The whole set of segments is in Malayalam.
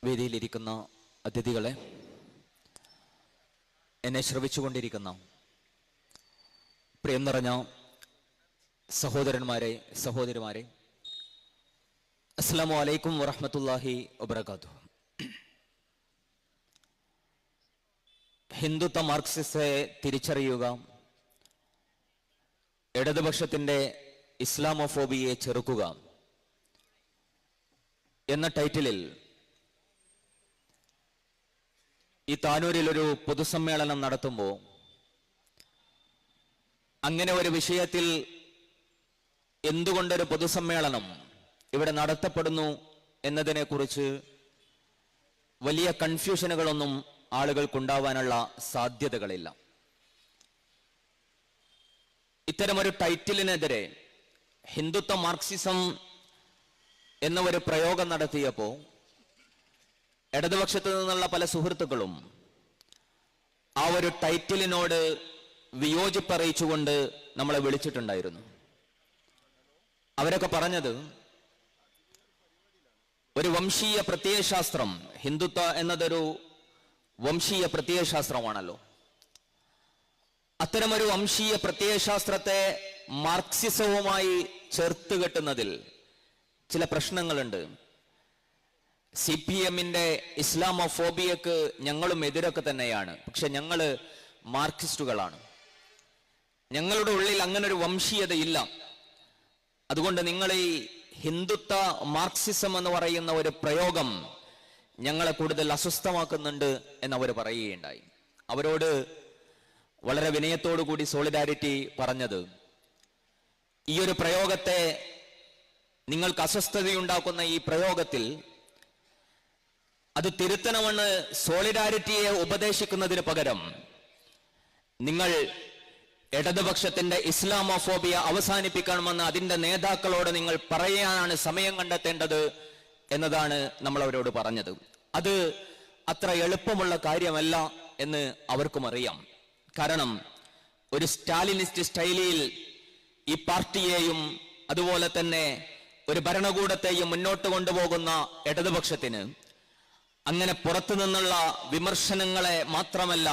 വേദിയിലിരിക്കുന്ന അതിഥികളെ, എന്നെ ശ്രവിച്ചുകൊണ്ടിരിക്കുന്ന പ്രിയം നിറഞ്ഞ സഹോദരന്മാരെ, സഹോദരിമാരെ, അസ്സലാമു അലൈക്കും വറഹ്മത്തുള്ളാഹി വബറകാതുഹു. ഹിന്ദുത്വ മാർക്സിസത്തെ തിരിച്ചറിയുക, ഇടതുപക്ഷത്തിന്റെ ഇസ്ലാമോഫോബിയെ ചെറുക്കുക എന്ന ടൈറ്റിലിൽ ഈ താനൂരിൽ ഒരു പൊതുസമ്മേളനം നടത്തുമ്പോൾ അങ്ങനെ ഒരു വിഷയത്തിൽ എന്തുകൊണ്ടൊരു പൊതുസമ്മേളനം ഇവിടെ നടത്തപ്പെടുന്നു എന്നതിനെക്കുറിച്ച് വലിയ കൺഫ്യൂഷനുകളൊന്നും ആളുകൾക്കുണ്ടാവാനുള്ള സാധ്യതകളില്ല. ഇത്തരമൊരു ടൈറ്റിലിനെതിരെ ഹിന്ദുത്വ മാർക്സിസം എന്ന ഒരു പ്രയോഗം നടത്തിയപ്പോൾ ഇടതുപക്ഷത്തു നിന്നുള്ള പല സുഹൃത്തുക്കളും ആ ഒരു ടൈറ്റിലിനോട് വിയോജിപ്പറിയിച്ചുകൊണ്ട് നമ്മളെ വിളിച്ചിട്ടുണ്ടായിരുന്നു. അവരൊക്കെ പറഞ്ഞത് ഒരു വംശീയ പ്രത്യയശാസ്ത്രം, ഹിന്ദുത്വ എന്നതൊരു വംശീയ പ്രത്യയശാസ്ത്രമാണല്ലോ, അത്തരമൊരു വംശീയ പ്രത്യയശാസ്ത്രത്തെ മാർക്സിസവുമായി ചേർത്ത് കെട്ടുന്നതിൽ ചില പ്രശ്നങ്ങളുണ്ട്. CPM-ന്റെ ഇസ്ലാമോഫോബിയക്ക് ഞങ്ങളും എതിരൊക്കെ തന്നെയാണ്, പക്ഷെ ഞങ്ങൾ മാർക്സിസ്റ്റുകളാണ്. ഞങ്ങളുടെ ഉള്ളിൽ അങ്ങനെ ഒരു വംശീയതയില്ല. അതുകൊണ്ട് നിങ്ങൾ ഈ ഹിന്ദുത്വ മാർക്സിസം എന്ന് പറയുന്ന ഒരു പ്രയോഗം ഞങ്ങളെ കൂടുതൽ അസ്വസ്ഥമാക്കുന്നുണ്ട് എന്നവർ പറയുകയുണ്ടായി. അവരോട് വളരെ വിനയത്തോടു കൂടി സോളിഡാരിറ്റി പറഞ്ഞത്, ഈ ഒരു പ്രയോഗത്തെ, നിങ്ങൾക്ക് അസ്വസ്ഥതയുണ്ടാക്കുന്ന ഈ പ്രയോഗത്തിൽ അത് തിരുത്തണമെന്ന് സോളിഡാരിറ്റിയെ ഉപദേശിക്കുന്നതിന് പകരം നിങ്ങൾ ഇടതുപക്ഷത്തിന്റെ ഇസ്ലാമോഫോബിയ അവസാനിപ്പിക്കണമെന്ന് അതിന്റെ നേതാക്കളോട് നിങ്ങൾ പറയാനാണ് സമയം കണ്ടെത്തേണ്ടത് എന്നതാണ് നമ്മൾ അവരോട് പറഞ്ഞത്. അത് അത്ര എളുപ്പമുള്ള കാര്യമല്ല എന്ന് അവർക്കും അറിയാം. കാരണം ഒരു സ്റ്റാലിനിസ്റ്റ് സ്റ്റൈലിൽ ഈ പാർട്ടിയെയും അതുപോലെ തന്നെ ഒരു ഭരണകൂടത്തെയും മുന്നോട്ട് കൊണ്ടുപോകുന്ന ഇടതുപക്ഷത്തിന് അങ്ങനെ പുറത്തു നിന്നുള്ള വിമർശനങ്ങളെ മാത്രമല്ല,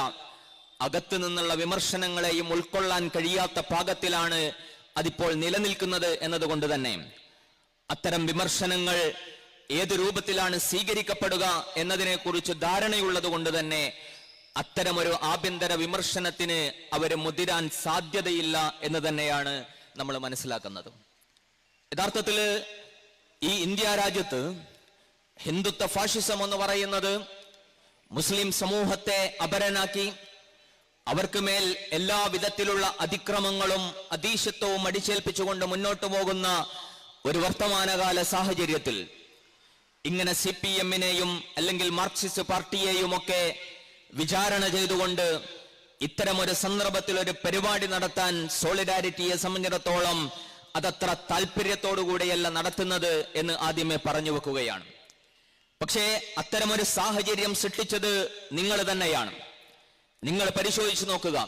അകത്തു നിന്നുള്ള വിമർശനങ്ങളെയും ഉൾക്കൊള്ളാൻ കഴിയാത്ത പാകത്തിലാണ് അതിപ്പോൾ നിലനിൽക്കുന്നത് എന്നതുകൊണ്ട് തന്നെ അത്തരം വിമർശനങ്ങൾ ഏത് രൂപത്തിലാണ് സ്വീകരിക്കപ്പെടുക എന്നതിനെക്കുറിച്ച് ധാരണയുള്ളത് കൊണ്ട് തന്നെ അത്തരമൊരു ആഭ്യന്തര വിമർശനത്തിന് അവർ മുതിരാൻ സാധ്യതയില്ല എന്ന് തന്നെയാണ് നമ്മൾ മനസ്സിലാക്കുന്നത്. യഥാർത്ഥത്തിൽ ഈ ഇന്ത്യ രാജ്യത്ത് ഹിന്ദുത്വ ഫാഷിസം എന്ന് പറയുന്നത് മുസ്ലിം സമൂഹത്തെ അപരനാക്കി അവർക്ക് മേൽ എല്ലാ വിധത്തിലുള്ള അതിക്രമങ്ങളും അധീശത്വവും അടിച്ചേൽപ്പിച്ചുകൊണ്ട് മുന്നോട്ട് പോകുന്ന ഒരു വർത്തമാനകാല സാഹചര്യത്തിൽ ഇങ്ങനെ CPM-നെയും അല്ലെങ്കിൽ മാർക്സിസ്റ്റ് പാർട്ടിയെയും ഒക്കെ വിചാരണ ചെയ്തുകൊണ്ട് ഇത്തരമൊരു സന്ദർഭത്തിൽ ഒരു പരിപാടി നടത്താൻ സോളിഡാരിറ്റിയെ സംബന്ധിച്ചിടത്തോളം അതത്ര താല്പര്യത്തോടുകൂടിയല്ല നടത്തുന്നത് എന്ന് ആദ്യമേ പറഞ്ഞു വെക്കുകയാണ്. പക്ഷേ അത്തരമൊരു സാഹചര്യം സൃഷ്ടിച്ചത് നിങ്ങൾ തന്നെയാണ്. നിങ്ങൾ പരിശോധിച്ചു നോക്കുക,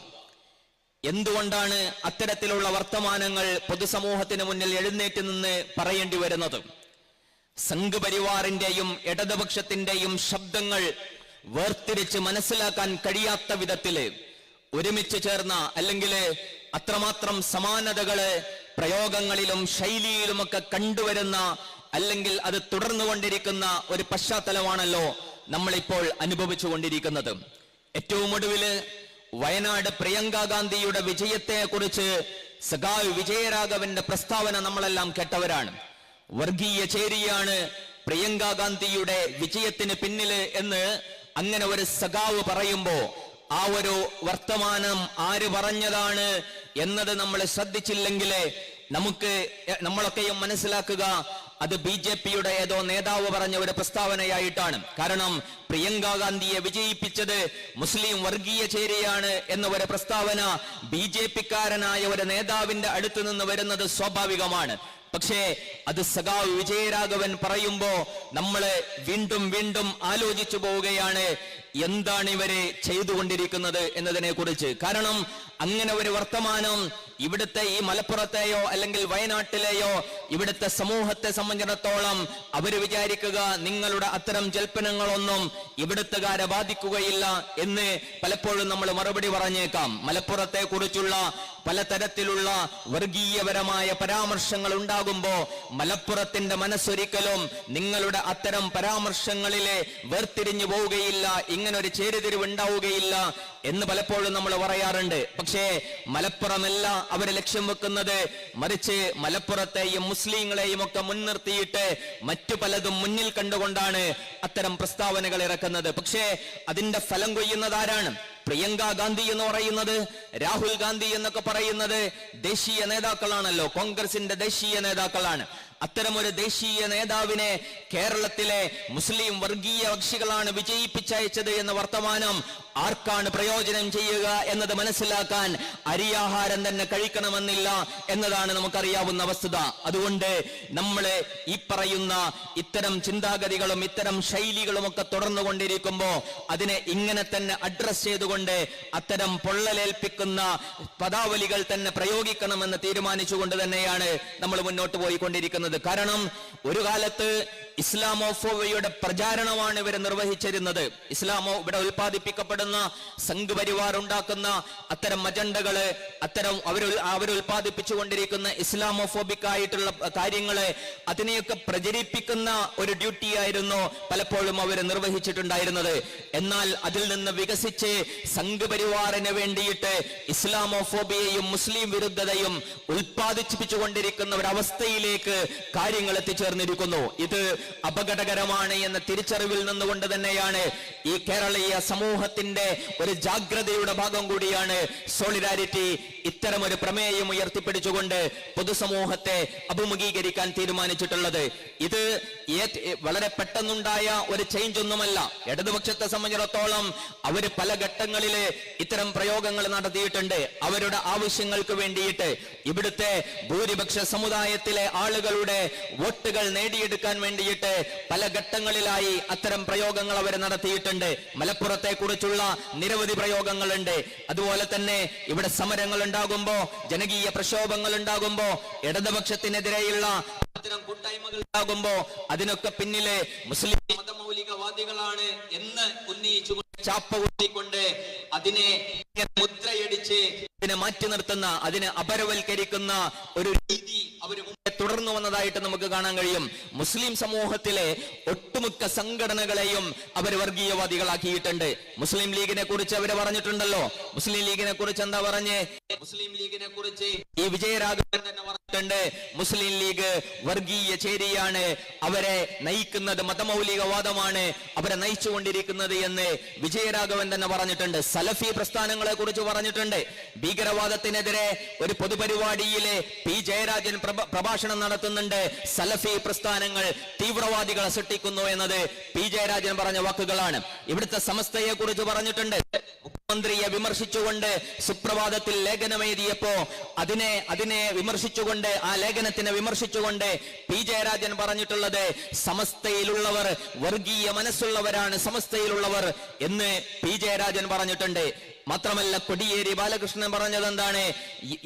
എന്തുകൊണ്ടാണ് അത്തരത്തിലുള്ള വർത്തമാനങ്ങൾ പൊതുസമൂഹത്തിന് മുന്നിൽ എഴുന്നേറ്റ് നിന്ന് പറയേണ്ടി വരുന്നത്? സംഘപരിവാറിന്റെയും ഇടതുപക്ഷത്തിന്റെയും ശബ്ദങ്ങൾ വേർതിരിച്ച് മനസ്സിലാക്കാൻ കഴിയാത്ത വിധത്തില് ഒരുമിച്ച് ചേർന്ന, അല്ലെങ്കിൽ അത്രമാത്രം സമാനതകള് പ്രയോഗങ്ങളിലും ശൈലിയിലുമൊക്കെ കണ്ടുവരുന്ന, അല്ലെങ്കിൽ അത് തുടർന്നുകൊണ്ടിരിക്കുന്ന ഒരു പശ്ചാത്തലമാണല്ലോ നമ്മളിപ്പോൾ അനുഭവിച്ചു കൊണ്ടിരിക്കുന്നത്. ഏറ്റവും ഒടുവില് വയനാട് പ്രിയങ്ക ഗാന്ധിയുടെ വിജയത്തെ കുറിച്ച് സഖാവ് വിജയരാഘവന്റെ പ്രസ്താവന നമ്മളെല്ലാം കേട്ടവരാണ്. വർഗീയ ചേരിയാണ് പ്രിയങ്ക ഗാന്ധിയുടെ വിജയത്തിന് പിന്നില് എന്ന് അങ്ങനെ ഒരു സഖാവ് പറയുമ്പോ ആ ഒരു വർത്തമാനം ആര് പറഞ്ഞതാണ് എന്നത് നമ്മൾ ശ്രദ്ധിച്ചില്ലെങ്കിൽ നമ്മളൊക്കെയും മനസ്സിലാക്കുക അത് BJP-യുടെ ഏതോ നേതാവ് പറഞ്ഞ ഒരു പ്രസ്താവനയായിട്ടാണ്. കാരണം പ്രിയങ്ക ഗാന്ധിയെ വിജയിപ്പിച്ചത് മുസ്ലിം വർഗീയ ചേരിയാണ് എന്ന ഒരു പ്രസ്താവന BJP-കാരനായ ഒരു നേതാവിന്റെ അടുത്ത് നിന്ന് വരുന്നത് സ്വാഭാവികമാണ്. പക്ഷേ അത് സഖാവ് വിജയരാഘവൻ പറയുമ്പോ നമ്മള് വീണ്ടും വീണ്ടും ആലോചിച്ചു പോവുകയാണ്, എന്താണ് ഇവര് ചെയ്തുകൊണ്ടിരിക്കുന്നത് എന്നതിനെ കുറിച്ച്. കാരണം അങ്ങനെ ഒരു വർത്തമാനം ഇവിടുത്തെ ഈ മലപ്പുറത്തെയോ അല്ലെങ്കിൽ വയനാട്ടിലെയോ ഇവിടുത്തെ സമൂഹത്തെ സംബന്ധിച്ചിടത്തോളം അവര് വിചാരിക്കുക നിങ്ങളുടെ അത്തരം ജൽപ്പനങ്ങളൊന്നും ഇവിടുത്തുകാരെ ബാധിക്കുകയില്ല എന്ന് പലപ്പോഴും നമ്മൾ മറുപടി പറഞ്ഞേക്കാം. മലപ്പുറത്തെ കുറിച്ചുള്ള പലതരത്തിലുള്ള വർഗീയപരമായ പരാമർശങ്ങൾ ഉണ്ടാകുമ്പോ മലപ്പുറത്തിന്റെ മനസ്സൊരിക്കലും നിങ്ങളുടെ അത്തരം പരാമർശങ്ങളിലെ വേർതിരിഞ്ഞു പോവുകയില്ല, ഇങ്ങനൊരു ചേരിതിരിവ് ഉണ്ടാവുകയില്ല എന്ന് പലപ്പോഴും നമ്മൾ പറയാറുണ്ട്. പക്ഷേ മലപ്പുറമല്ല അവര് ലക്ഷ്യം വെക്കുന്നത്, മറിച്ച് മലപ്പുറത്തെയും മുസ്ലിങ്ങളെയും ഒക്കെ മുൻനിർത്തിയിട്ട് മറ്റു പലതും മുന്നിൽ കണ്ടുകൊണ്ടാണ് അത്തരം പ്രസ്താവനകൾ ഇറക്കുന്നത്. പക്ഷേ അതിന്റെ ഫലം കൊയ്യുന്നത് ആരാണ്? പ്രിയങ്ക ഗാന്ധി എന്ന് പറയുന്നത്, രാഹുൽ ഗാന്ധി എന്നൊക്കെ പറയുന്നത് ദേശീയ നേതാക്കളാണല്ലോ, കോൺഗ്രസിന്റെ ദേശീയ നേതാക്കളാണ്. അത്തരമൊരു ദേശീയ നേതാവിനെ കേരളത്തിലെ മുസ്ലിം വർഗീയ കക്ഷികളാണ് വിജയിപ്പിച്ചയച്ചത് എന്ന വർത്തമാനം ആർക്കാണ് പ്രയോജനം ചെയ്യുക എന്നത് മനസ്സിലാക്കാൻ അരിയാഹാരം തന്നെ കഴിക്കണമെന്നില്ല എന്നതാണ് നമുക്കറിയാവുന്ന വസ്തുത. അതുകൊണ്ട് നമ്മള് ഈ പറയുന്ന ഇത്തരം ചിന്താഗതികളും ഇത്തരം ശൈലികളും ഒക്കെ തുടർന്നുകൊണ്ടിരിക്കുമ്പോ അതിനെ ഇങ്ങനെ തന്നെ അഡ്രസ് ചെയ്തുകൊണ്ട് അത്തരം പൊള്ളലേൽപ്പിക്കുന്ന പദാവലികൾ തന്നെ പ്രയോഗിക്കണമെന്ന് തീരുമാനിച്ചുകൊണ്ട് തന്നെയാണ് നമ്മൾ മുന്നോട്ട് പോയിക്കൊണ്ടിരിക്കുന്നത്. കാരണം ഒരു കാലത്ത് ഇസ്ലാമോഫോബിയയുടെ പ്രചാരണമാണ് ഇവർ നിർവഹിച്ചിരുന്നത്. ഇസ്ലാമോ ഇവിടെ ഉൽപ്പാദിപ്പിക്കപ്പെടുന്ന സംഘ് പരിവാർ ഉണ്ടാക്കുന്ന അത്തരം അജണ്ടകള്, അത്തരം അവർ ഉൽപ്പാദിപ്പിച്ചുകൊണ്ടിരിക്കുന്ന ഇസ്ലാമോഫോബിക് ആയിട്ടുള്ള കാര്യങ്ങള്, അതിനെയൊക്കെ പ്രചരിപ്പിക്കുന്ന ഒരു ഡ്യൂട്ടി ആയിരുന്നു പലപ്പോഴും അവർ നിർവഹിച്ചിട്ടുണ്ടായിരുന്നത്. എന്നാൽ അതിൽ നിന്ന് വികസിച്ച് സംഘ് പരിവാറിന് വേണ്ടിയിട്ട് ഇസ്ലാമോഫോബിയയും മുസ്ലിം വിരുദ്ധതയും ഉൽപ്പാദിപ്പിച്ചുകൊണ്ടിരിക്കുന്ന ഒരവസ്ഥയിലേക്ക് കാര്യങ്ങൾ എത്തിച്ചേർന്നിരിക്കുന്നു. ഇത് അപകടകരമാണ് എന്ന തിരിച്ചറിവിൽ നിന്നുകൊണ്ട് തന്നെയാണ് ഈ കേരളീയ സമൂഹത്തിന്റെ ഒരു ജാഗ്രതയുടെ ഭാഗം കൂടിയാണ് സോളിഡാരിറ്റി ഇത്തരമൊരു പ്രമേയം ഉയർത്തിപ്പിടിച്ചുകൊണ്ട് പൊതുസമൂഹത്തെ അഭിമുഖീകരിക്കാൻ തീരുമാനിച്ചിട്ടുള്ളത്. ഇത് വളരെ പെട്ടെന്നുണ്ടായ ഒരു ചേഞ്ച് ഒന്നുമല്ല. ഇടതുപക്ഷത്തെ സംബന്ധിച്ചിടത്തോളം അവര് പല ഘട്ടങ്ങളില് ഇത്തരം പ്രയോഗങ്ങൾ നടത്തിയിട്ടുണ്ട്. അവരുടെ ആവശ്യങ്ങൾക്ക് വേണ്ടിയിട്ട് ഇവിടുത്തെ ഭൂരിപക്ഷ സമുദായത്തിലെ ആളുകളുടെ വോട്ടുകൾ നേടിയെടുക്കാൻ വേണ്ടിയിട്ട് പല ഘട്ടങ്ങളിലായി അത്തരം പ്രയോഗങ്ങൾ അവർ നടത്തിയിട്ടുണ്ട്. മലപ്പുറത്തെ കുറിച്ചുള്ള നിരവധി പ്രയോഗങ്ങളുണ്ട്. അതുപോലെ തന്നെ ഇവിടെ സമരങ്ങൾ ഉണ്ടാകുമ്പോ, ജനകീയ പ്രക്ഷോഭങ്ങൾ ഉണ്ടാകുമ്പോ, ഇടതുപക്ഷത്തിനെതിരെയുള്ള അത്തരം കൂട്ടായ്മകൾ ഉണ്ടാകുമ്പോ അതിനൊക്കെ പിന്നിലെ മുസ്ലിം മതമൗലികവാദികളാണ് എന്ന് ഉന്നയിച്ചുകൊണ്ട് ചാപ്പ കൂട്ടിക്കൊണ്ട് അതിനെ മുദ്രയടിച്ച് അതിനെ മാറ്റി നിർത്തുന്ന, അതിനെ അപരവൽക്കരിക്കുന്ന ഒരു രീതി അവർ തുടർന്നു വന്നതായിട്ട് നമുക്ക് കാണാൻ കഴിയും. മുസ്ലിം സമൂഹത്തിലെ ഒട്ടുമുക്ക സംഘടനകളെയും അവർ വർഗീയവാദികളാക്കിയിട്ടുണ്ട്. മുസ്ലിം ലീഗിനെ കുറിച്ച് അവർ പറഞ്ഞിട്ടുണ്ടല്ലോ. മുസ്ലിം ലീഗിനെ കുറിച്ച് എന്താ പറഞ്ഞേ? മുസ്ലിം ലീഗിനെ കുറിച്ച് ഈ വിജയരാഘവൻ തന്നെ പറഞ്ഞിട്ടുണ്ട്, മുസ്ലിം ലീഗ് വർഗീയ ചേരിയാണ്, അവരെ നയിക്കുന്നത് മതമൗലികവാദമാണ്, അവരെ നയിച്ചുകൊണ്ടിരിക്കുന്നത് എന്ന് വിജയരാഘവൻ തന്നെ പറഞ്ഞിട്ടുണ്ട്. സലഫി പ്രസ്ഥാനങ്ങളെ കുറിച്ച് പറഞ്ഞിട്ടുണ്ട്. ഭീകരവാദത്തിനെതിരെ ഒരു പൊതുപരിപാടിയിലെ പി ജയരാജൻ പ്രഭാഷണം നടത്തുന്നുണ്ട്. സലഫി പ്രസ്ഥാനങ്ങൾ തീവ്രവാദികളെ സൃഷ്ടിക്കുന്നു എന്നത് പി ജയരാജൻ പറഞ്ഞ വാക്കുകളാണ്. ഇവിടുത്തെ സമസ്തയെ കുറിച്ച് പറഞ്ഞിട്ടുണ്ട്. മുഖ്യമന്ത്രിയെ വിമർശിച്ചുകൊണ്ട് സുപ്രഭാതത്തിൽ ലേഖനമെഴുതിയപ്പോ അതിനെ വിമർശിച്ചുകൊണ്ട്, ആ ലേഖനത്തിനെ വിമർശിച്ചുകൊണ്ട് പി ജയരാജൻ പറഞ്ഞിട്ടുള്ളത് സമസ്തയിലുള്ളവർ വർഗീയ മനസ്സുള്ളവരാണ്, സമസ്തയിലുള്ളവർ എന്ന് പി ജയരാജൻ പറഞ്ഞിട്ടുണ്ട്. മാത്രമല്ല കൊടിയേരി ബാലകൃഷ്ണൻ പറഞ്ഞത് എന്താണ്?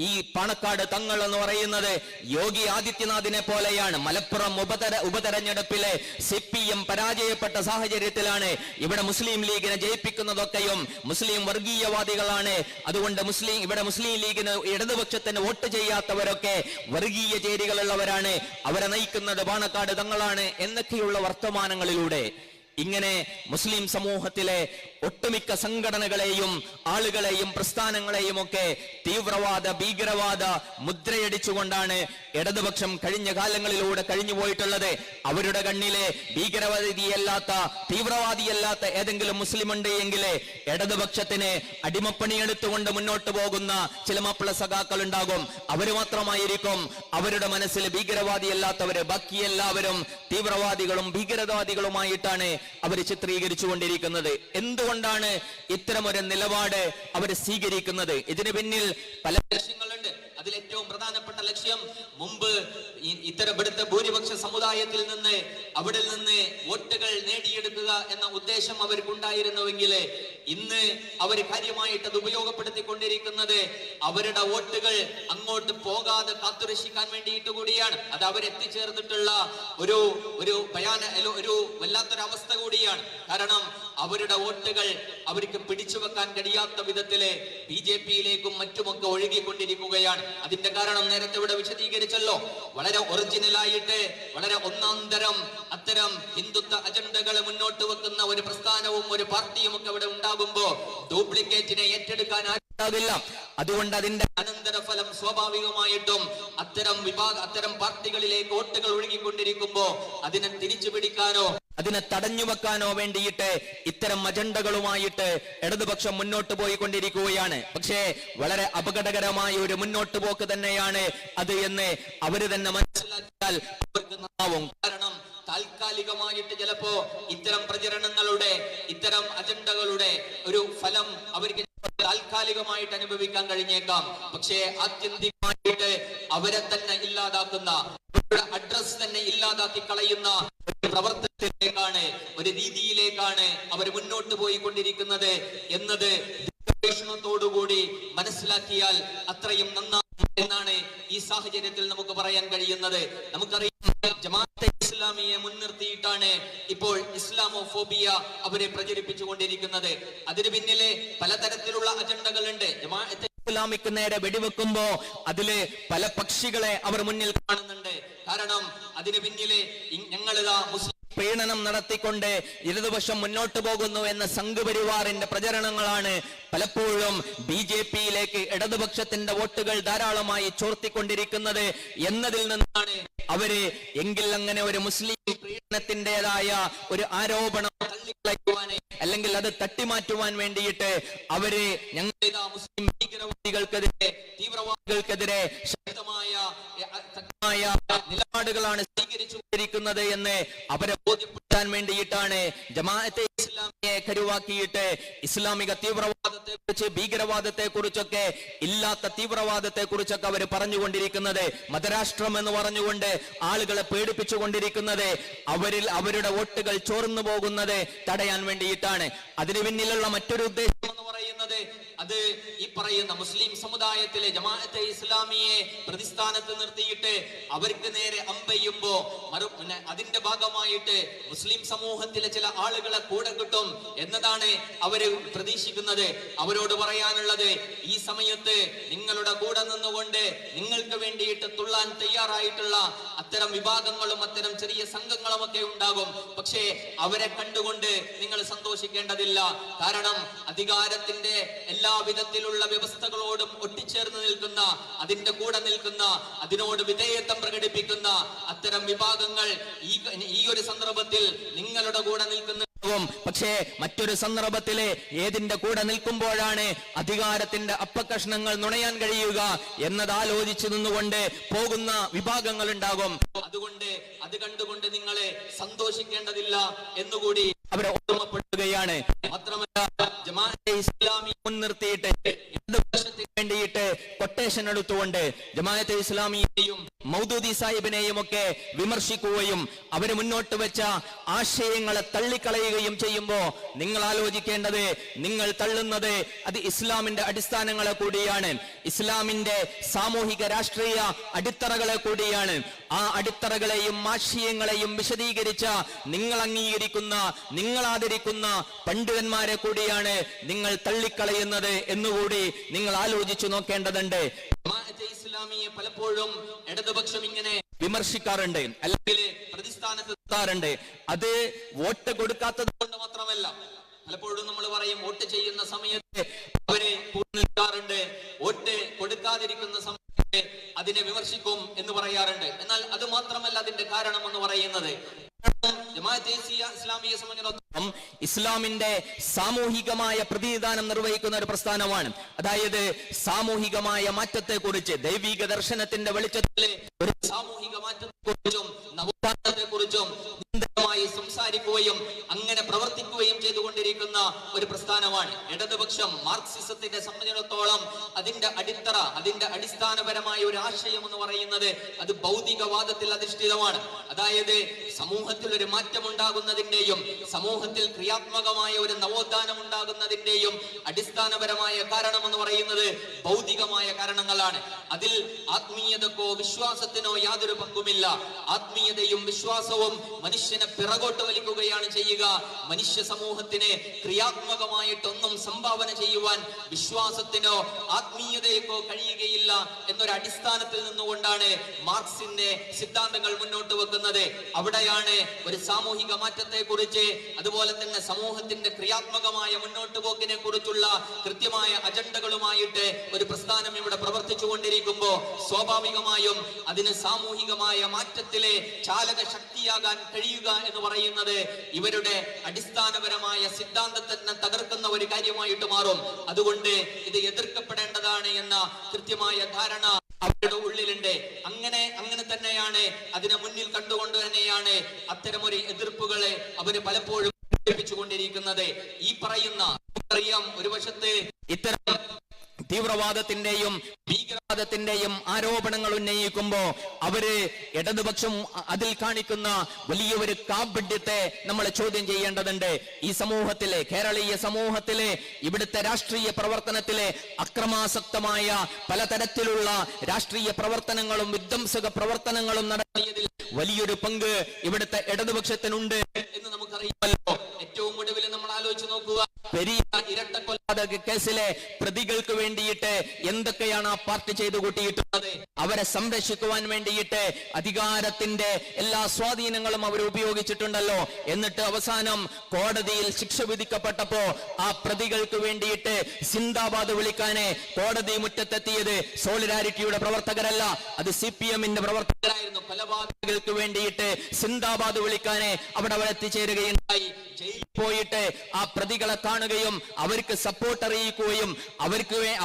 ഈ പാണക്കാട് തങ്ങൾ എന്ന് പറയുന്നത് യോഗി ആദിത്യനാഥിനെ പോലെയാണ്. മലപ്പുറം ഉപതെരഞ്ഞെടുപ്പിലെ CPM പരാജയപ്പെട്ട സാഹചര്യത്തിലാണ് ഇവിടെ മുസ്ലിം ലീഗിനെ ജയിപ്പിക്കുന്നതൊക്കെയും മുസ്ലിം വർഗീയവാദികളാണ്. അതുകൊണ്ട് ഇവിടെ മുസ്ലിം ലീഗിന് ഇടതുപക്ഷത്തിന് വോട്ട് ചെയ്യാത്തവരൊക്കെ വർഗീയ ചേരികളുള്ളവരാണ്, അവരെ നയിക്കുന്നത് പാണക്കാട് തങ്ങളാണ് എന്നൊക്കെയുള്ള വർത്തമാനങ്ങളിലൂടെ ഇങ്ങനെ മുസ്ലിം സമൂഹത്തിലെ ഒട്ടുമിക്ക സംഘടനകളെയും ആളുകളെയും പ്രസ്ഥാനങ്ങളെയും ഒക്കെ തീവ്രവാദ ഭീകരവാദ മുദ്രയടിച്ചുകൊണ്ടാണ് ഇടതുപക്ഷം കഴിഞ്ഞ കാലങ്ങളിലൂടെ കഴിഞ്ഞു പോയിട്ടുള്ളത്. അവരുടെ കണ്ണിലെ ഭീകരവാദിയല്ലാത്ത തീവ്രവാദിയല്ലാത്ത ഏതെങ്കിലും മുസ്ലിം ഉണ്ട് എങ്കിൽ ഇടതുപക്ഷത്തിന് അടിമപ്പണിയെടുത്തുകൊണ്ട് മുന്നോട്ട് പോകുന്ന ചില മാപ്പിള സഖാക്കൾ ഉണ്ടാകും. അവര് മാത്രമായിരിക്കും അവരുടെ മനസ്സിൽ ഭീകരവാദിയല്ലാത്തവര്. ബാക്കി എല്ലാവരും തീവ്രവാദികളും ഭീകരവാദികളുമായിട്ടാണ് അവർ ചിത്രീകരിച്ചു കൊണ്ടിരിക്കുന്നത്. എന്തുകൊണ്ടാണ് ഇത്തരമൊരു നിലപാട് അവർ സ്വീകരിക്കുന്നത്? ഇതിന് പിന്നിൽ പല ലക്ഷ്യങ്ങളുണ്ട്. അതിൽ ഏറ്റവും പ്രധാനപ്പെട്ട ലക്ഷ്യം, മുമ്പ് ഇത്തരം ഇവിടുത്തെ ഭൂരിപക്ഷ സമുദായത്തിൽ നിന്ന് അവിടെ നിന്ന് വോട്ടുകൾ നേടിയെടുക്കുക എന്ന ഉദ്ദേശം അവർക്കുണ്ടായിരുന്നുവെങ്കിൽ ഇന്ന് അവർ കാര്യമായിട്ട് അത് ഉപയോഗപ്പെടുത്തിക്കൊണ്ടിരിക്കുന്നത് അവരുടെ വോട്ടുകൾ അങ്ങോട്ട് പോകാതെ കാത്തുരക്ഷിക്കാൻ വേണ്ടിയിട്ട് കൂടിയാണ്. അത് അവരെത്തിച്ചേർന്നിട്ടുള്ള ഒരു ഒരു വല്ലാത്തൊരവസ്ഥ കൂടിയാണ്. കാരണം അവരുടെ വോട്ടുകൾ അവർക്ക് പിടിച്ചു വെക്കാൻ കഴിയാത്ത വിധത്തില് BJP-യിലേക്കും മറ്റുമൊക്കെ ഒഴുകിക്കൊണ്ടിരിക്കുകയാണ്. അതിന്റെ കാരണം നേരത്തെ ഇവിടെ വിശദീകരിച്ചല്ലോ. വളരെ ഒറിജിനലായിട്ട് വളരെ ഒന്നാം തരം അത്തരം ഹിന്ദുത്വ അജണ്ടകൾ മുന്നോട്ട് വെക്കുന്ന ഒരു പ്രസ്ഥാനവും ഒരു പാർട്ടിയും ഒക്കെ ഇവിടെ ഉണ്ടാകുമ്പോ ഡ്യൂപ്ലിക്കേറ്റിനെ ഏറ്റെടുക്കാൻ ആകില്ല. അതുകൊണ്ട് അതിന്റെ അനന്തരഫലം സ്വാഭാവികമായിട്ടും അത്തരം പാർട്ടികളിലേക്ക് വോട്ടുകൾ ഒഴുകിക്കൊണ്ടിരിക്കുമ്പോ അതിനെ തിരിച്ചു പിടിക്കാനോ അതിനെ തടഞ്ഞു വെക്കാനോ വേണ്ടിയിട്ട് ഇത്തരം അജണ്ടകളുമായിട്ട് ഇടതുപക്ഷം മുന്നോട്ട് പോയിക്കൊണ്ടിരിക്കുകയാണ്. പക്ഷേ വളരെ അപകടകരമായ ഒരു മുന്നോട്ട് പോക്ക് തന്നെയാണ് അത് എന്ന് അവര് തന്നെ മനസ്സിലാക്കിയാൽ അവർക്ക് നന്നാവും. കാരണം താൽക്കാലികമായിട്ട് ചിലപ്പോ ഇത്തരം പ്രചരണങ്ങളുടെ ഇത്തരം അജണ്ടകളുടെ ഒരു ഫലം അവർക്ക് താൽക്കാലികമായിട്ട് അനുഭവിക്കാൻ കഴിഞ്ഞേക്കാം. പക്ഷേ ആത്യന്തികമായിട്ട് അവരെ തന്നെ ഇല്ലാതാക്കുന്ന, അവരുടെ അഡ്രസ് തന്നെ ഇല്ലാതാക്കി കളയുന്ന ഒരു പ്രവർത്തനത്തിലേക്കാണ്, ഒരു രീതിയിലേക്കാണ് അവർ മുന്നോട്ട് പോയിക്കൊണ്ടിരിക്കുന്നത് എന്നത് ഗവേഷണത്തോടുകൂടി മനസ്സിലാക്കിയാൽ അത്രയും നന്നാവും എന്നാണ് ഈ സാഹചര്യത്തിൽ നമുക്ക് പറയാൻ കഴിയുന്നത്. നമുക്കറിയാം, ജമാഅത്തെ ഇസ്ലാമിയെ മുൻനിർത്തിയിട്ടാണ് ഇപ്പോൾ ഇസ്ലാമോഫോബിയ അവരെ പ്രചരിപ്പിച്ചുകൊണ്ടിരിക്കുന്നത്. അതിന് പിന്നിലെ പലതരത്തിലുള്ള അജണ്ടകളുണ്ട്. ജമാഅത്തെ ഇസ്ലാമിക്ക് നേരെ വെടിവെക്കുമ്പോ അതില് പല പക്ഷികളെ അവർ മുന്നിൽ കാണുന്നുണ്ട്. കാരണം അതിന് പിന്നില് ഞങ്ങളിതാ മുസ്ലിം പ്രീണനം നടത്തിക്കൊണ്ട് ഇടതുപക്ഷം മുന്നോട്ട് പോകുന്നു എന്ന സംഘപരിവാറിന്റെ പ്രചരണങ്ങളാണ് പലപ്പോഴും BJP-യിലേക്ക് ഇടതുപക്ഷത്തിന്റെ വോട്ടുകൾ ധാരാളമായി ചോർത്തിക്കൊണ്ടിരിക്കുന്നത് എന്നതിൽ നിന്നാണ് അവര് എങ്കിൽ അങ്ങനെ ഒരു മുസ്ലിം പ്രീണനത്തിൻ്റെതായ ഒരു ആരോപണം തള്ളിക്കളയുവാന് അല്ലെങ്കിൽ അത് തട്ടിമാറ്റുവാൻ വേണ്ടിയിട്ട് അവര് ഞങ്ങളിതാ മുസ്ലിം ഭീകരവാദികൾക്കെതിരെ തീവ്രവാദികൾക്കെതിരെ ശക്തമായ നിലപാടുകളാണ് സ്വീകരിച്ചുകൊണ്ടിരിക്കുന്നത് എന്ന് അവരെ ബോധ്യപ്പെടുത്താൻ വേണ്ടിയിട്ടാണ് ജമാഅത്തെ ഇസ്ലാമിയെ കരുവാക്കിയിട്ട് ഇസ്ലാമിക തീവ്രവാദത്തെ കുറിച്ച്, ഭീകരവാദത്തെ കുറിച്ചൊക്കെ, ഇല്ലാത്ത തീവ്രവാദത്തെ കുറിച്ചൊക്കെ അവർ പറഞ്ഞുകൊണ്ടിരിക്കുന്നത്. മതരാഷ്ട്രം എന്ന് പറഞ്ഞുകൊണ്ട് ആളുകളെ പേടിപ്പിച്ചുകൊണ്ടിരിക്കുന്നത് അവരുടെ വോട്ടുകൾ ചോർന്നു പോകുന്നത് തടയാൻ വേണ്ടിയിട്ടാണ്. അതിന് പിന്നിലുള്ള മറ്റൊരു ഉദ്ദേശം എന്ന് പറയുന്നത് അത് ഈ പറയുന്ന മുസ്ലിം സമുദായത്തിലെ ജമാഅത്തെ ഇസ്ലാമിയെ പ്രതിസ്ഥാനത്ത് നിർത്തിയിട്ട് അവർക്ക് നേരെ അമ്പെയ്യുമ്പോ അതിന്റെ ഭാഗമായിട്ട് മുസ്ലിം സമൂഹത്തിലെ ചില ആളുകളെ കൂടെ കിട്ടും എന്നതാണ് അവര് പ്രതീക്ഷിക്കുന്നത്. അവരോട് പറയാനുള്ളത്, ഈ സമയത്ത് നിങ്ങളുടെ കൂടെ നിന്നുകൊണ്ട് നിങ്ങൾക്ക് വേണ്ടിയിട്ട് തുള്ളാൻ തയ്യാറായിട്ടുള്ള അത്തരം വിഭാഗങ്ങളും അത്തരം ചെറിയ സംഘങ്ങളും ഒക്കെ ഉണ്ടാകും. പക്ഷേ അവരെ കണ്ടുകൊണ്ട് നിങ്ങൾ സന്തോഷിക്കേണ്ടതില്ല. കാരണം അധികാരത്തിന്റെ എല്ലാ വിധത്തിലുള്ള വ്യവസ്ഥകളോടും ഒട്ടിച്ചേർന്ന് നിൽക്കുന്ന, അതിന്റെ കൂടെ നിൽക്കുന്ന, അതിനോട് വിധേയത്വം പ്രകടിപ്പിക്കുന്ന അത്തരം വിഭാഗങ്ങൾ ഈ ഒരു സന്ദർഭത്തിൽ നിങ്ങളുടെ കൂടെ നിൽക്കുന്ന, പക്ഷേ മറ്റൊരു സന്ദർഭത്തില് ഏതിന്റെ കൂടെ നിൽക്കുമ്പോഴാണ് അധികാരത്തിന്റെ അപ്പക്കഷ്ണങ്ങൾ നുണയാൻ കഴിയുക എന്നത് ആലോചിച്ചു നിന്നുകൊണ്ട് പോകുന്ന വിഭാഗങ്ങൾ ഉണ്ടാകും. അതുകൊണ്ട് അത് കണ്ടുകൊണ്ട് നിങ്ങളെ സന്തോഷിക്കേണ്ടതില്ല എന്നുകൂടി അവരെ ഓർമ്മപ്പെടുത്തുകയാണ്. മാത്രമല്ല, ജമാഅത്തെ ഇസ്ലാമി മുൻനിർത്തിയിട്ട് ഇടതുപക്ഷത്തിന് വേണ്ടിയിട്ട് കൊട്ടേഷൻ എടുത്തുകൊണ്ട് ജമാഅത്തെ ഇസ്ലാമിയെയും മൗദൂദി സാഹിബിനെയും ഒക്കെ വിമർശിക്കുകയും അവര് മുന്നോട്ട് വെച്ച ആശയങ്ങളെ തള്ളിക്കളയുകയും ചെയ്യുമ്പോ നിങ്ങൾ ആലോചിക്കേണ്ടത്, നിങ്ങൾ തള്ളുന്നത് അത് ഇസ്ലാമിന്റെ അടിസ്ഥാനങ്ങളെ കൂടിയാണ്, ഇസ്ലാമിന്റെ സാമൂഹിക രാഷ്ട്രീയ അടിത്തറകളെ കൂടിയാണ്. ആ അടിത്തറകളെയും ആശയങ്ങളെയും വിശദീകരിച്ച നിങ്ങൾ അംഗീകരിക്കുന്ന, നിങ്ങൾ ആദരിക്കുന്ന പണ്ഡിതന്മാരെ കൂടിയാണ് നിങ്ങൾ തള്ളിക്കളയുന്നത് എന്നുകൂടി നിങ്ങൾ ആലോചിച്ചു നോക്കേണ്ടതുണ്ട്. ഇസ്ലാമിയെ പലപ്പോഴും ഇടതുപക്ഷം ഇങ്ങനെ വിമർശിക്കാറുണ്ട്, അല്ലെങ്കിൽ പ്രതിസ്ഥാനത്ത് എത്താറുണ്ട്. അത് വോട്ട് കൊടുക്കാത്തത് കൊണ്ട് മാത്രമല്ല. പലപ്പോഴും നമ്മൾ പറയും, വോട്ട് ചെയ്യുന്ന സമയത്ത് അവരെ നിൽക്കാറുണ്ട്, വോട്ട് കൊടുക്കാതിരിക്കുന്ന സമയത്ത് അതിനെ വിമർശിക്കും എന്ന് പറയാറുണ്ട്. എന്നാൽ അത് മാത്രമല്ല അതിന്റെ കാരണം എന്ന് പറയുന്നത്, ഇസ്ലാമിയെ സംബന്ധിച്ചിടത്തോളം ഇസ്ലാമിന്റെ സാമൂഹികമായ പ്രതിനിധാനം നിർവഹിക്കുന്ന ഒരു പ്രസ്ഥാനമാണ്. അതായത് സാമൂഹികമായ മാറ്റത്തെ കുറിച്ച്, ദൈവിക ദർശനത്തിന്റെ വെളിച്ചത്തിലെ ഒരു സാമൂഹിക മാറ്റത്തെ കുറിച്ചും നവോത്ഥാനത്തെ കുറിച്ചും സംസാരിക്കുകയും അങ്ങനെ പ്രവർത്തിക്കുകയും ചെയ്തുകൊണ്ടിരിക്കുന്ന ഒരു പ്രസ്ഥാനമാണ് ഇടതുപക്ഷം. മാർക്സിസത്തിന്റെ സംബന്ധിച്ചിടത്തോളം അതിന്റെ അടിത്തറ, അതിന്റെ അടിസ്ഥാനപരമായ ഒരു ആശയം എന്ന് പറയുന്നത് അത് ഭൗതികവാദത്തിൽ അധിഷ്ഠിതമാണ്. അതായത് സമൂഹത്തിൽ ഒരു മാറ്റം ഉണ്ടാകുന്നതിന്റെയും സമൂഹത്തിൽ ക്രിയാത്മകമായ ഒരു നവോത്ഥാനം ഉണ്ടാകുന്നതിന്റെയും അടിസ്ഥാനപരമായ കാരണം എന്ന് പറയുന്നത് ഭൗതികമായ കാരണങ്ങളാണ്. അതിൽ ആത്മീയതക്കോ വിശ്വാസത്തിനോ യാതൊരു പങ്കുമില്ല. ആത്മീയതയും വിശ്വാസവും മനുഷ്യനെ പിറകോട്ട് വലിക്കുകയാണ് ചെയ്യുക. മനുഷ്യ സമൂഹത്തിന് ക്രിയാത്മകമായിട്ടൊന്നും സംഭാവന ചെയ്യുവാൻ വിശ്വാസത്തിനോ ആത്മീയതയ്ക്കോ കഴിയുകയില്ല എന്നൊരു അടിസ്ഥാനത്തിൽ നിന്നുകൊണ്ടാണ് മാർക്സിന്റെ സിദ്ധാന്തങ്ങൾ മുന്നോട്ട് വെക്കുന്നത്. അവിടെയാണ് ഒരു സാമൂഹിക മാറ്റത്തെ കുറിച്ച്, അതുപോലെ തന്നെ സമൂഹത്തിന്റെ ക്രിയാത്മകമായ മുന്നോട്ട് പോക്കിനെ കുറിച്ചുള്ള കൃത്യമായ അജണ്ടകളുമായിട്ട് ഒരു പ്രസ്ഥാനം ഇവിടെ പ്രവർത്തിച്ചു കൊണ്ടിരിക്കുമ്പോൾ സ്വാഭാവികമായും അതിന് സാമൂഹികമായ മാറ്റത്തിലെ ചാലക ശക്തിയാകാൻ കഴിയുക എന്ന് പറയുന്നത് ഇവരുടെ അടിസ്ഥാനപരമായ സിദ്ധാന്തത്തെ തകർക്കുന്ന ഒരു കാര്യമായിട്ട് മാറും. അതുകൊണ്ട് ഇത് എതിർക്കപ്പെടേണ്ടതാണ് എന്ന കൃത്യമായ ധാരണ അവരുടെ ഉള്ളിലുണ്ട്. അങ്ങനെ തന്നെയാണ് അതിനെ മുന്നിൽ കണ്ടുകൊണ്ട് തന്നെയാണ് അത്തരമൊരു എതിർപ്പുകളെ അവര് പലപ്പോഴും കൊണ്ടിരിക്കുന്നത്. ഈ പറയുന്ന അറിയാം, ഒരു വശത്ത് ഇത്തരം തീവ്രവാദത്തിന്റെയും ഭീകരവാദത്തിന്റെയും ആരോപണങ്ങൾ ഉന്നയിക്കുമ്പോ അവര് ഇടതുപക്ഷം അതിൽ കാണിക്കുന്ന വലിയ ഒരു കാപഢ്യത്തെ നമ്മൾ ചോദ്യം ചെയ്യേണ്ടതുണ്ട്. ഈ സമൂഹത്തിലെ, കേരളീയ സമൂഹത്തിലെ, ഇവിടുത്തെ രാഷ്ട്രീയ പ്രവർത്തനത്തിലെ അക്രമാസക്തമായ പലതരത്തിലുള്ള രാഷ്ട്രീയ പ്രവർത്തനങ്ങളും വിധ്വംസക പ്രവർത്തനങ്ങളും നടത്തിയതിൽ വലിയൊരു പങ്ക് ഇവിടുത്തെ ഇടതുപക്ഷത്തിനുണ്ട് എന്ന് നമുക്കറിയാമല്ലോ. ഏറ്റവും ഒടുവിൽ നമ്മൾ ആലോചിച്ച് നോക്കുക, പെരിയ ഇരട്ടക്കൊലപാതക കേസിലെ പ്രതികൾക്ക് വേണ്ടിയിട്ട് എന്തൊക്കെയാണ് ആ പാർട്ടി ചെയ്തു കൂട്ടിയിട്ടുള്ളത്. അവരെ സംരക്ഷിക്കുവാൻ വേണ്ടിയിട്ട് അധികാരത്തിന്റെ എല്ലാ സ്വാധീനങ്ങളും അവർ ഉപയോഗിച്ചിട്ടുണ്ടല്ലോ. എന്നിട്ട് അവസാനം കോടതിയിൽ ശിക്ഷ വിധിക്കപ്പെട്ടപ്പോ ആ പ്രതികൾക്ക് വേണ്ടിയിട്ട് സിന്ദാബാദ് വിളിക്കാനേ കോടതി മുറ്റത്തെത്തിയത് സോളിഡാരിറ്റിയുടെ പ്രവർത്തകരല്ല, അത് CPM-ന്റെ പ്രവർത്തകരായിരുന്നു. കൊലപാതകങ്ങൾക്ക് വേണ്ടിയിട്ട് സിന്ദാബാദ് വിളിക്കാനേ അവിടെ എത്തിച്ചേരുകയുണ്ടായി. ജയിലിൽ പോയിട്ട് ആ പ്രതികളെ കാണുകയും അവർക്ക് സപ്പോർട്ട് അറിയിക്കുകയും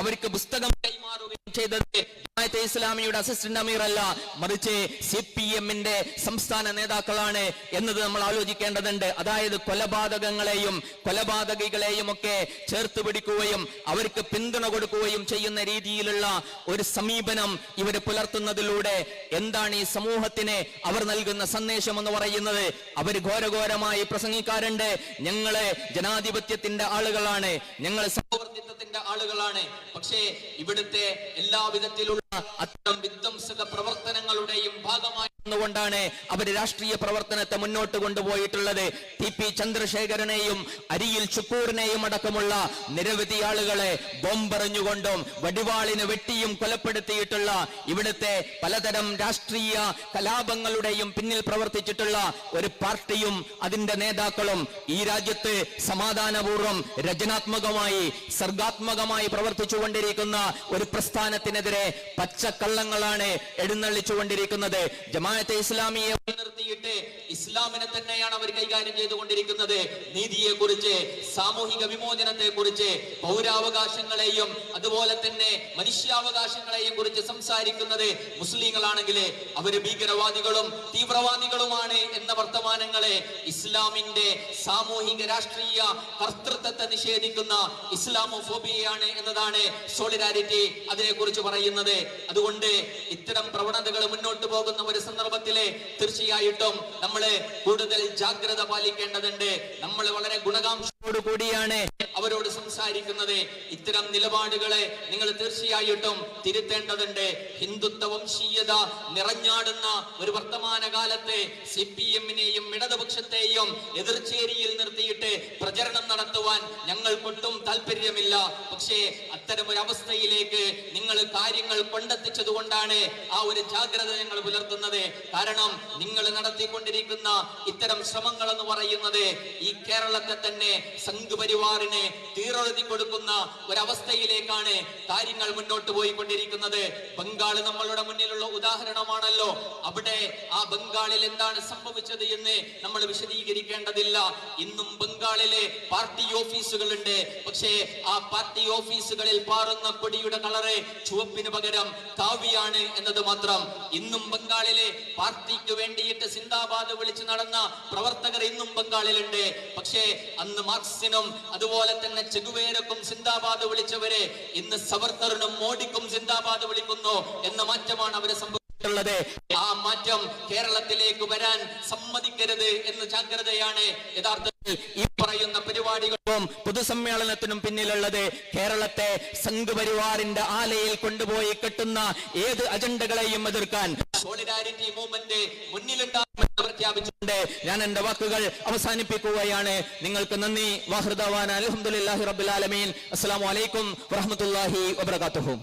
അവർക്ക് പുസ്തകം കൈമാറുകയും ചെയ്തത് ജമാഅത്തെ ഇസ്ലാമിയുടെ അസിസ്റ്റന്റ് അമീർ അല്ല, മറിച്ച് CPM-ന്റെ സംസ്ഥാന നേതാക്കളാണ് എന്നത് നമ്മൾ ആലോചിക്കേണ്ടതുണ്ട്. അതായത് കൊലപാതകങ്ങളെയും കൊലപാതകികളെയും ഒക്കെ ചേർത്ത് പിടിക്കുകയും അവർക്ക് പിന്തുണ കൊടുക്കുകയും ചെയ്യുന്ന രീതിയിലുള്ള ഒരു സമീപനം ഇവർ പുലർത്തുന്നതിലൂടെ എന്താണ് ഈ സമൂഹത്തിന് അവർ നൽകുന്ന സന്ദേശം എന്ന് പറയുന്നത്? അവർ ഘോരഘോരമായി പ്രസംഗിക്കാറുണ്ട്, ഞങ്ങള് ജനാധിപത്യത്തിന്റെ ആളുകളാണ്, ഞങ്ങൾ സൗവർത്തിത്വത്തിന്റെ ആളുകളാണ്. പക്ഷേ ഇവിടുത്തെ എല്ലാവിധത്തിലുള്ള അത്തരം വിധ്വംസക പ്രവർത്തനങ്ങളുടെയും ഭാഗമായി കൊണ്ടാണ് അവർ രാഷ്ട്രീയ പ്രവർത്തനത്തെ മുന്നോട്ട് കൊണ്ടുപോയിട്ടുള്ളത്. TP ചന്ദ്രശേഖരനെയും അരിയിൽ ചുക്കൂറിനെയും അടക്കമുള്ള നിരവധി ആളുകളെ ബോംബെറിഞ്ഞുകൊണ്ടും വടിവാളിന് വെട്ടിയും കൊലപ്പെടുത്തിയിട്ടുള്ള ഇവിടുത്തെ പലതരം രാഷ്ട്രീയ കലാപങ്ങളുടെയും പിന്നിൽ പ്രവർത്തിച്ചിട്ടുള്ള ഒരു പാർട്ടിയും അതിന്റെ നേതാക്കളും ഈ രാജ്യത്ത് സമാധാനപൂർവ്വം രചനാത്മകമായി സർഗാത്മകമായി പ്രവർത്തിച്ചുകൊണ്ടിരിക്കുന്ന ഒരു പ്രസ്ഥാനത്തിനെതിരെ പച്ചക്കള്ളങ്ങളാണ് എഴുന്നള്ളിച്ചുകൊണ്ടിരിക്കുന്നത്. ജമാഅത്തെ ഇസ്ലാമിയെ നിർത്തിയിട്ട് ഇസ്ലാമിനെ തന്നെയാണ് അവർ കൈകാര്യം ചെയ്തുകൊണ്ടിരിക്കുന്നത്. നീതിയെ കുറിച്ച്, സാമൂഹിക വിമോചനത്തെ കുറിച്ച്, പൗരാവകാശങ്ങളെയും അതുപോലെ തന്നെ മനുഷ്യാവകാശങ്ങളെയും കുറിച്ച് സംസാരിക്കുന്നത് മുസ്ലിങ്ങളാണെങ്കിൽ അവര് ഭീകരവാദികളും തീവ്രവാദികളുമാണ് എന്ന വർത്തമാനങ്ങളെ ഇസ്ലാമിന്റെ സാമൂഹിക രാഷ്ട്രീയ കർത്തൃത്വത്തെ നിഷേധിക്കുന്ന ഇസ്ലാമോഫോബിയയാണ് എന്നതാണ് സോളിഡാരിറ്റി അതിനെ കുറിച്ച് പറയുന്നത്. അതുകൊണ്ട് ഇത്തരം പ്രവണതകൾ മുന്നോട്ട് പോകുന്ന ഒരു സന്ദർഭത്തില് തീർച്ചയായിട്ടും നമ്മള് കൂടുതൽ ജാഗ്രത പാലിക്കേണ്ടതുണ്ട്. നമ്മൾ വളരെ ഗുണകാംക്ഷയോട് കൂടിയാണ് അവരോട് സംസാരിക്കുന്നത്. ഇത്തരം നിലപാടുകളെ നിങ്ങൾ തീർച്ചയായിട്ടും തിരുത്തേണ്ടതുണ്ട്. ഹിന്ദുത്വ വംശീയത നിറഞ്ഞാടുന്ന ഒരു വർത്തമാന കാലത്ത് CPM-നെയും ഇടതുപക്ഷത്തെയും എതിർചേരിയിൽ നിർത്തിയിട്ട് പ്രചരണം നടത്തുവാൻ ഞങ്ങൾക്കൊട്ടും താല്പര്യമില്ല. പക്ഷേ അത്തരമൊരു അവസ്ഥയിലേക്ക് നിങ്ങൾ കാര്യങ്ങൾ കൊണ്ടെത്തിച്ചത് കൊണ്ടാണ് ആ ഒരു ജാഗ്രത ഞങ്ങൾ പുലർത്തുന്നത്. കാരണം നിങ്ങൾ നടത്തിക്കൊണ്ടിരിക്കുന്ന ഇത്തരം ശ്രമങ്ങൾ എന്ന് പറയുന്നത് ഈ കേരളത്തെ തന്നെ സംഘപരിവാറിന് തീറെഴുതി കൊടുക്കുന്ന ഒരവസ്ഥയിലേക്കാണ് കാര്യങ്ങൾ മുന്നോട്ട് പോയിക്കൊണ്ടിരിക്കുന്നത്. ബംഗാൾ നമ്മളുടെ മുന്നിലുള്ള ഉദാഹരണമാണല്ലോ. അവിടെ ആ ബംഗാളിൽ എന്താണ് സംഭവിച്ചത് എന്ന് നമ്മൾ വിശദീകരിക്കേണ്ടതില്ല. ഇന്നും ബംഗാൾ ബംഗാളിലെ പാർട്ടി ഓഫീസുകളുണ്ട്. പക്ഷേ ആ പാർട്ടി ഓഫീസുകളിൽ പാറുന്ന കൊടിയുടെ കളറ് ചുവപ്പിന് പകരം കാവിയാണ് എന്നത് മാത്രം. ഇന്നും ബംഗാളിലെ പാർട്ടിക്ക് വേണ്ടിയിട്ട് സിന്ദാബാദ് വിളിച്ചു നടന്ന പ്രവർത്തകർ ഇന്നും ബംഗാളിലുണ്ട്. പക്ഷേ അന്ന് മാർക്സിനും അതുപോലെ തന്നെ ചെഗുവേരക്കും സിന്ദാബാദ് വിളിച്ചവരെ ഇന്ന് സവർക്കറിനും മോഡിക്കും സിന്ദാബാദ് വിളിക്കുന്നു എന്ന മാറ്റമാണ് അവരെ സംഭവിച്ചിട്ടുള്ളത്. ആ മാറ്റം കേരളത്തിലേക്ക് വരാൻ സമ്മതിക്കരുത് എന്ന ജാഗ്രതയാണ് യഥാർത്ഥത്തിൽ ഈ പറയുന്ന പരിപാടികളും പൊതുസമ്മേളനത്തിനും പിന്നിലുള്ളത്. കേരളത്തെ സംഘപരിവാറിന്റെ ആലയിൽ കൊണ്ടുപോയി കെട്ടുന്ന ഏത് അജണ്ടകളെയും എതിർക്കാൻ സോളിഡാരിറ്റി മൂവ്മെന്റ് മുന്നിലുണ്ടാകുമെന്ന് പ്രഖ്യാപിച്ചിട്ടുണ്ട്. ഞാൻ എന്റെ വാക്കുകൾ അവസാനിപ്പിക്കുകയാണ്. നിങ്ങൾക്ക് നന്ദി. വാഹൃദാവാന അൽഹംദുലില്ലാഹി റബ്ബിൽ ആലമീൻ. അസ്സലാമു അലൈക്കും വറഹ്മത്തുള്ളാഹി വബറകാതുഹു.